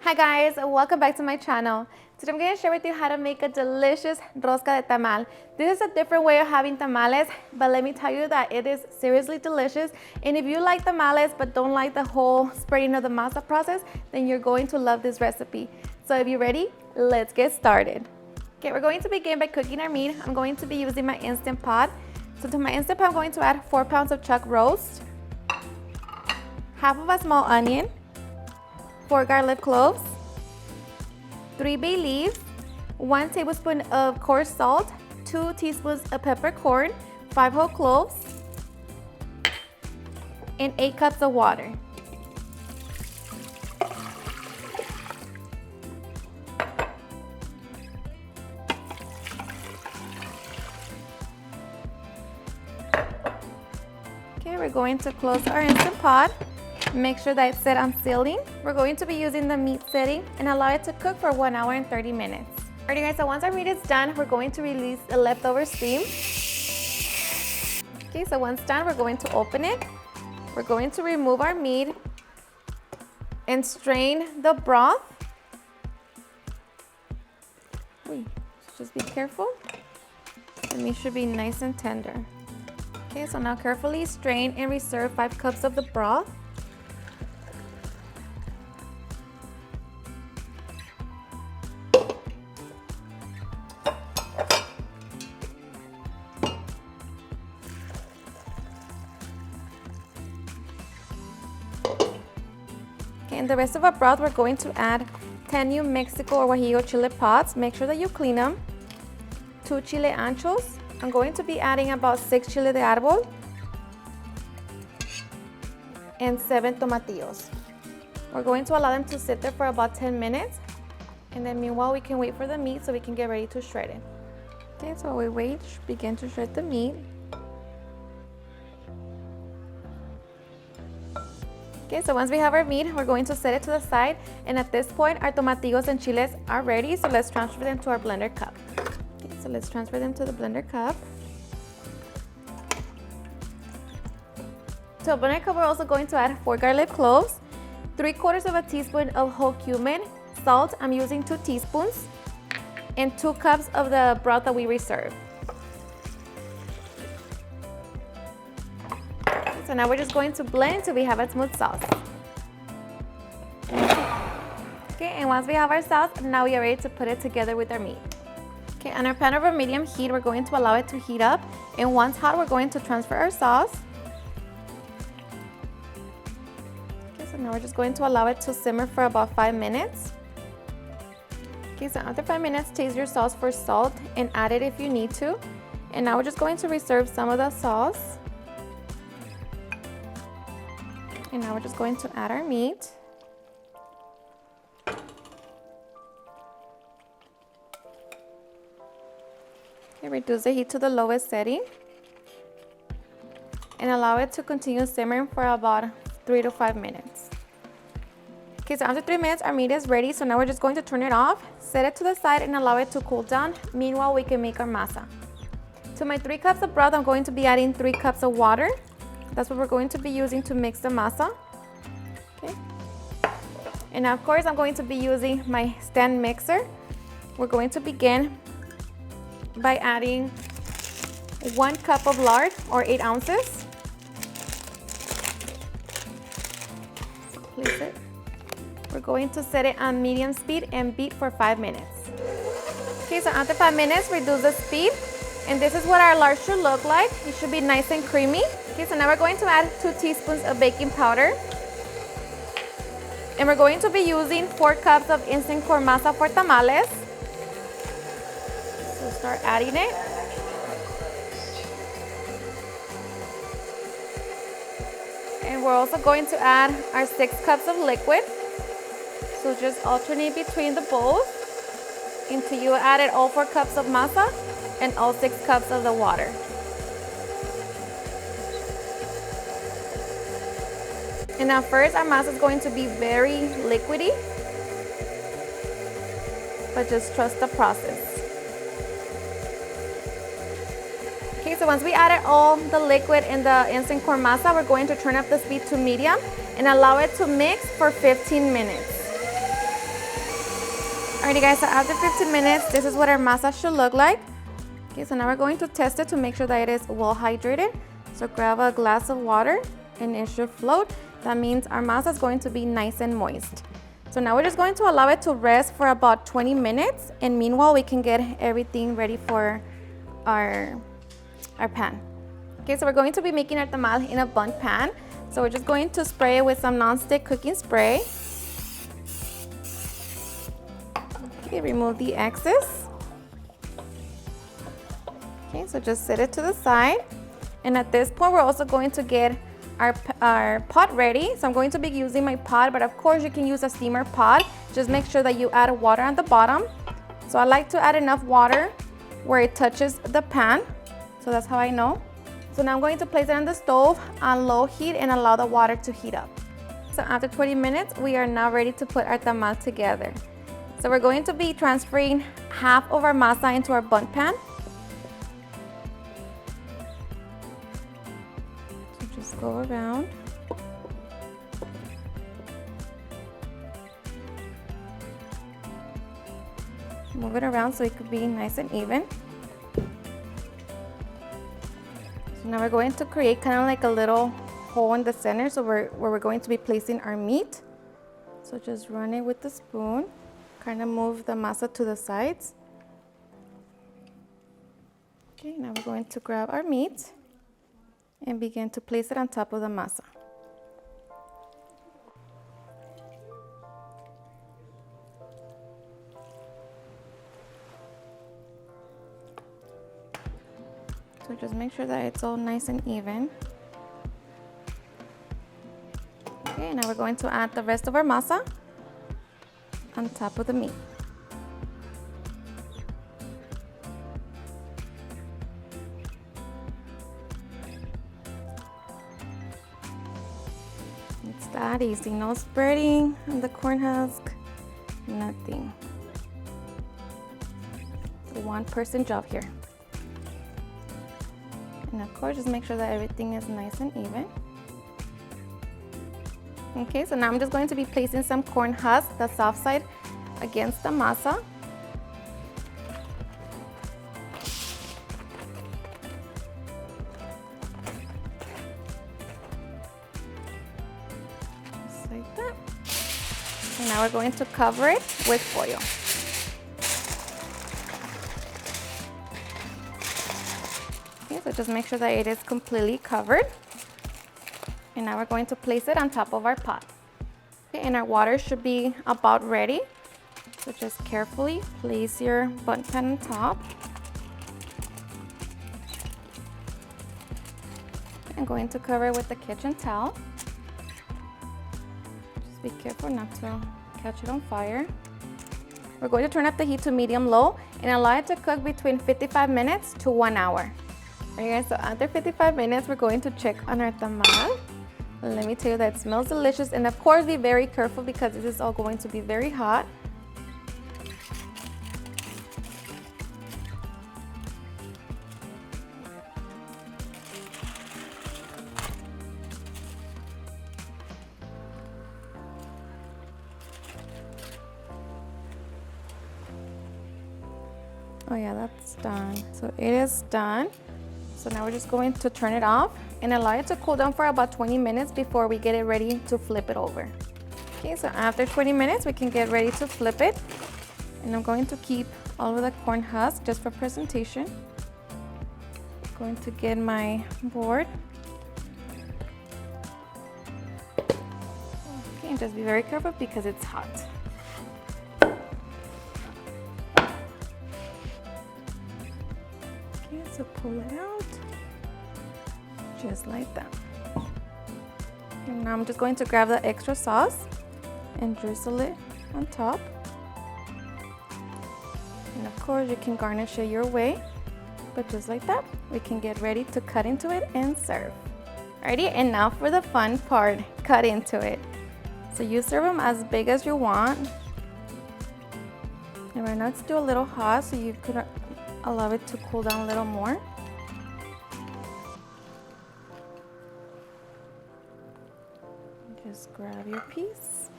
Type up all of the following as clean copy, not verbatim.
Hi guys, welcome back to my channel. Today I'm going to share with you how to make a delicious rosca de tamal. This is a different way of having tamales, but let me tell you that it is seriously delicious. And if you like tamales but don't like the whole spreading of the masa process, then you're going to love this recipe. So if you're ready, let's get started. Okay, we're going to begin by cooking our meat. I'm going to be using my Instant Pot. So to my Instant Pot, I'm going to add 4 pounds of chuck roast, half of a small onion, 4 garlic cloves, 3 bay leaves, 1 tablespoon of coarse salt, 2 teaspoons of peppercorn, 5 whole cloves, and 8 cups of water. Okay, we're going to close our Instant Pot. Make sure that it's set on sealing. We're going to be using the meat setting and allow it to cook for 1 hour and 30 minutes. Alright guys, so once our meat is done, we're going to release the leftover steam. Okay, so once done, we're going to open it. We're going to remove our meat and strain the broth. Just be careful. The meat should be nice and tender. Okay, so now carefully strain and reserve 5 cups of the broth. In the rest of our broth, we're going to add 10 New Mexico or Guajillo chili pods. Make sure that you clean them. 2 chile anchos. I'm going to be adding about 6 chile de árbol and 7 tomatillos. We're going to allow them to sit there for about 10 minutes. And then meanwhile, we can wait for the meat so we can get ready to shred it. Okay, so while we wait, begin to shred the meat. Okay, so once we have our meat, we're going to set it to the side. And at this point, our tomatillos and chiles are ready. So let's transfer them to our blender cup. Okay, so let's transfer them to the blender cup. To a blender cup, we're also going to add 4 garlic cloves, 3/4 of a teaspoon of whole cumin, salt, I'm using 2 teaspoons, and 2 cups of the broth that we reserved. So now we're just going to blend until we have a smooth sauce. Okay, and once we have our sauce, now we are ready to put it together with our meat. Okay, on our pan over medium heat, we're going to allow it to heat up. And once hot, we're going to transfer our sauce. Okay, so now we're just going to allow it to simmer for about 5 minutes. Okay, so after 5 minutes, taste your sauce for salt and add it if you need to. And now we're just going to reserve some of the sauce. And now we're just going to add our meat. Okay, reduce the heat to the lowest setting. And allow it to continue simmering for about 3 to 5 minutes. Okay, so after 3 minutes, our meat is ready. So now we're just going to turn it off, set it to the side, and allow it to cool down. Meanwhile, we can make our masa. To my 3 cups of broth, I'm going to be adding 3 cups of water. That's what we're going to be using to mix the masa. Okay. And now, of course, I'm going to be using my stand mixer. We're going to begin by adding 1 cup of lard, or 8 ounces. Place it. We're going to set it on medium speed and beat for 5 minutes. Okay, so after 5 minutes, reduce the speed. And this is what our lard should look like. It should be nice and creamy. Okay, so now we're going to add 2 teaspoons of baking powder. And we're going to be using 4 cups of instant corn masa for tamales. So start adding it. And we're also going to add our 6 cups of liquid. So just alternate between the bowls until you added all 4 cups of masa and all 6 cups of the water. And now first, our masa is going to be very liquidy, but just trust the process. Okay, so once we added all the liquid in the instant corn masa, we're going to turn up the speed to medium and allow it to mix for 15 minutes. Alrighty guys, so after 15 minutes, this is what our masa should look like. Okay, so now we're going to test it to make sure that it is well hydrated. So grab a glass of water and it should float. That means our masa is going to be nice and moist. So now we're just going to allow it to rest for about 20 minutes. And meanwhile, we can get everything ready for our pan. Okay, so we're going to be making our tamal in a bundt pan. So we're just going to spray it with some non-stick cooking spray. Okay, remove the excess. Okay, so just set it to the side. And at this point, we're also going to get our pot ready. So I'm going to be using my pot, but of course you can use a steamer pot. Just make sure that you add water on the bottom. So I like to add enough water where it touches the pan. So that's how I know. So now I'm going to place it on the stove on low heat and allow the water to heat up. So after 20 minutes, we are now ready to put our tamal together. So we're going to be transferring half of our masa into our bundt pan. So just go around. Move it around so it could be nice and even. So now we're going to create kind of like a little hole in the center, so where we're going to be placing our meat. So just run it with the spoon. Kind of move the masa to the sides. Okay, now we're going to grab our meat and begin to place it on top of the masa. So just make sure that it's all nice and even. Okay, now we're going to add the rest of our masa on top of the meat. It's that easy, no spreading on the corn husk, nothing. It's a one-person job here. And of course, just make sure that everything is nice and even. Okay, so now I'm just going to be placing some corn husk, the soft side, against the masa. Just like that. And now we're going to cover it with foil. Okay, so just make sure that it is completely covered. And now we're going to place it on top of our pot. Okay, and our water should be about ready. So just carefully place your bundt pan on top. I'm going to cover it with the kitchen towel. Just be careful not to catch it on fire. We're going to turn up the heat to medium-low and allow it to cook between 55 minutes to 1 hour. Alright guys, so after 55 minutes, we're going to check on our tamal. Let me tell you that it smells delicious, and of course be very careful because this is all going to be very hot. Oh yeah, that's done. So it is done. So now we're just going to turn it off and allow it to cool down for about 20 minutes before we get it ready to flip it over. Okay, so after 20 minutes, we can get ready to flip it. And I'm going to keep all of the corn husk just for presentation. I'm going to get my board. Okay, and just be very careful because it's hot. Okay, so pull it out. Just like that. And now I'm just going to grab the extra sauce and drizzle it on top. And of course you can garnish it your way, but just like that, we can get ready to cut into it and serve. Alrighty, and now for the fun part, cut into it. So you serve them as big as you want. And right now it's still a little hot, so you could allow it to cool down a little more. Just grab your piece,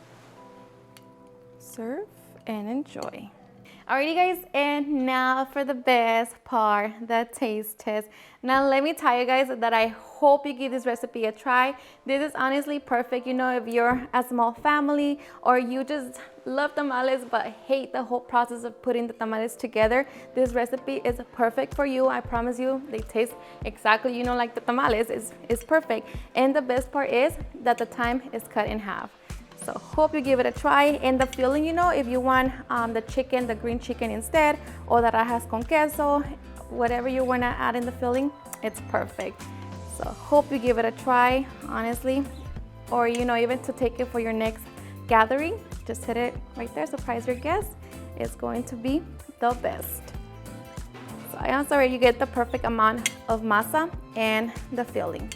serve, and enjoy. Alrighty guys, and now for the best part, the taste test. Now let me tell you guys that I hope you give this recipe a try. This is honestly perfect, you know, if you're a small family or you just love tamales but hate the whole process of putting the tamales together. This recipe is perfect for you. I promise you, they taste exactly, you know, like the tamales. It's perfect. And the best part is that the time is cut in half. So hope you give it a try. And the filling, you know, if you want the chicken, the green chicken instead, or the rajas con queso, whatever you want to add in the filling, it's perfect. So hope you give it a try, honestly, or you know, even to take it for your next gathering, just hit it right there, surprise your guests. It's going to be the best. So I also already get the perfect amount of masa and the filling.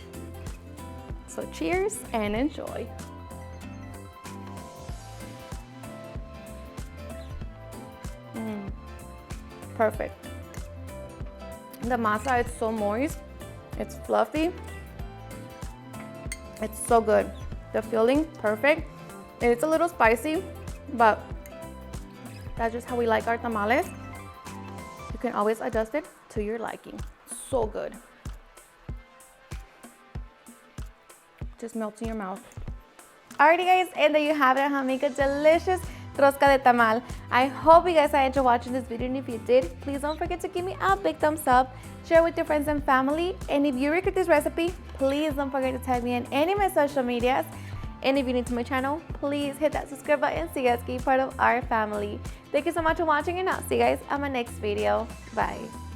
So cheers and enjoy. Perfect. The masa is so moist, it's fluffy, it's so good. The filling, perfect. It's a little spicy, but that's just how we like our tamales. You can always adjust it to your liking. So good. Just melts in your mouth. Alrighty guys, and there you have it, how to make a delicious rosca de tamal. I hope you guys enjoyed watching this video, and if you did, please don't forget to give me a big thumbs up, share with your friends and family, and if you recreate this recipe, please don't forget to tag me in any of my social medias. And if you're new to my channel, please hit that subscribe button so you guys can be part of our family. Thank you so much for watching, and I'll see you guys on my next video. Bye.